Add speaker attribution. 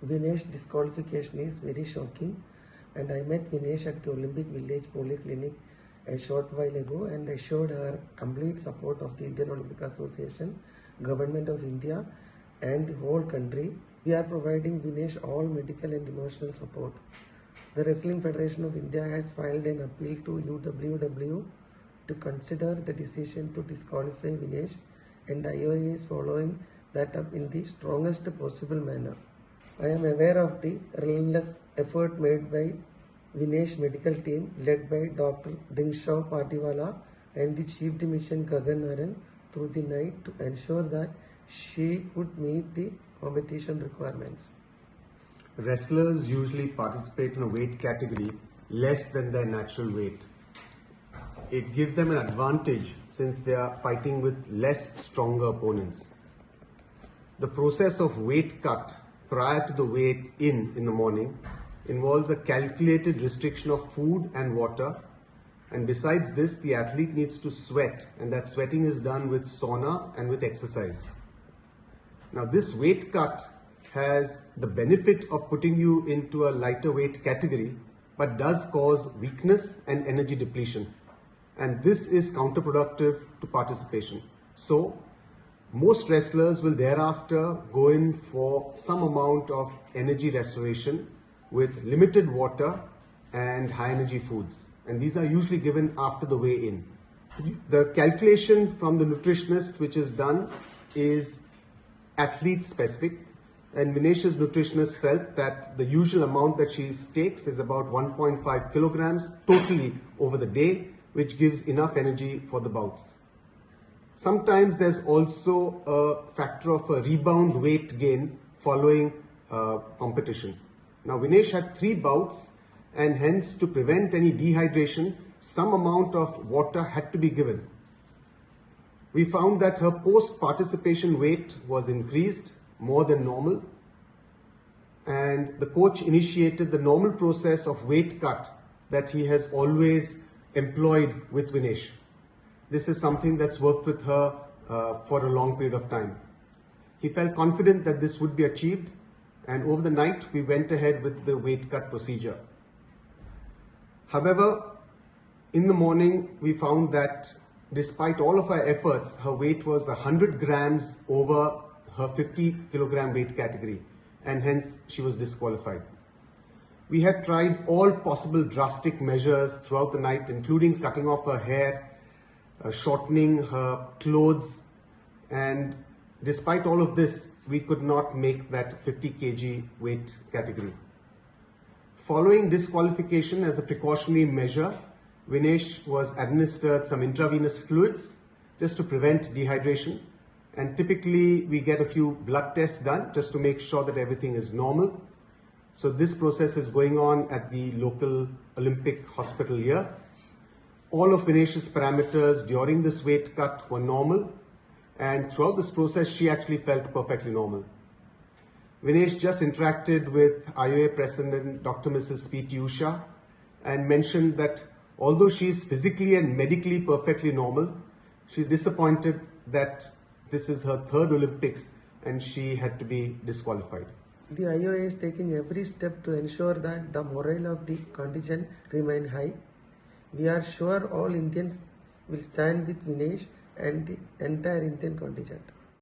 Speaker 1: Vinesh disqualification is very shocking, and I met Vinesh at the Olympic Village Polyclinic a short while ago and assured her complete support of the Indian Olympic Association, Government of India and the whole country. We are providing Vinesh all medical and emotional support. The Wrestling Federation of India has filed an appeal to UWW to consider the decision to disqualify Vinesh, and IOA is following that up in the strongest possible manner. I am aware of the relentless effort made by Vinesh medical team led by Dr. Dingshaw Patiwala and the Chief Dimission Gagan Naran through the night to ensure that she could meet the competition requirements.
Speaker 2: Wrestlers usually participate in a weight category less than their natural weight. It gives them an advantage since they are fighting with less stronger opponents. The process of weight cut prior to the weight in the morning involves a calculated restriction of food and water, and besides this the athlete needs to sweat, and that sweating is done with sauna and with exercise. Now this weight cut has the benefit of putting you into a lighter weight category but does cause weakness and energy depletion, and this is counterproductive to participation. So most wrestlers will thereafter go in for some amount of energy restoration with limited water and high energy foods, and these are usually given after the weigh-in. The calculation from the nutritionist which is done is athlete specific, and Vinesh's nutritionist felt that the usual amount that she takes is about 1.5 kilograms totally over the day, which gives enough energy for the bouts. Sometimes there's also a factor of a rebound weight gain following competition. Now Vinesh had 3 bouts, and hence to prevent any dehydration, some amount of water had to be given. We found that her post-participation weight was increased more than normal, and the coach initiated the normal process of weight cut that he has always employed with Vinesh. This is something that's worked with her for a long period of time. He felt confident that this would be achieved, and over the night we went ahead with the weight cut procedure. However, in the morning we found that despite all of our efforts, her weight was 100 grams over her 50 kilogram weight category, and hence she was disqualified. We had tried all possible drastic measures throughout the night, including cutting off her hair, shortening her clothes, and despite all of this, we could not make that 50 kg weight category. Following disqualification as a precautionary measure, Vinesh was administered some intravenous fluids just to prevent dehydration, and typically we get a few blood tests done just to make sure that everything is normal. So this process is going on at the local Olympic hospital here. All of Vinesh's parameters during this weight cut were normal, and throughout this process she actually felt perfectly normal. Vinesh just interacted with IOA President Dr. Mrs. P.T. Usha and mentioned that although she is physically and medically perfectly normal, she's disappointed that this is her 3rd Olympics and she had to be disqualified.
Speaker 1: The IOA is taking every step to ensure that the morale of the contingent remain high. We are sure all Indians will stand with Vinesh and the entire Indian contingent.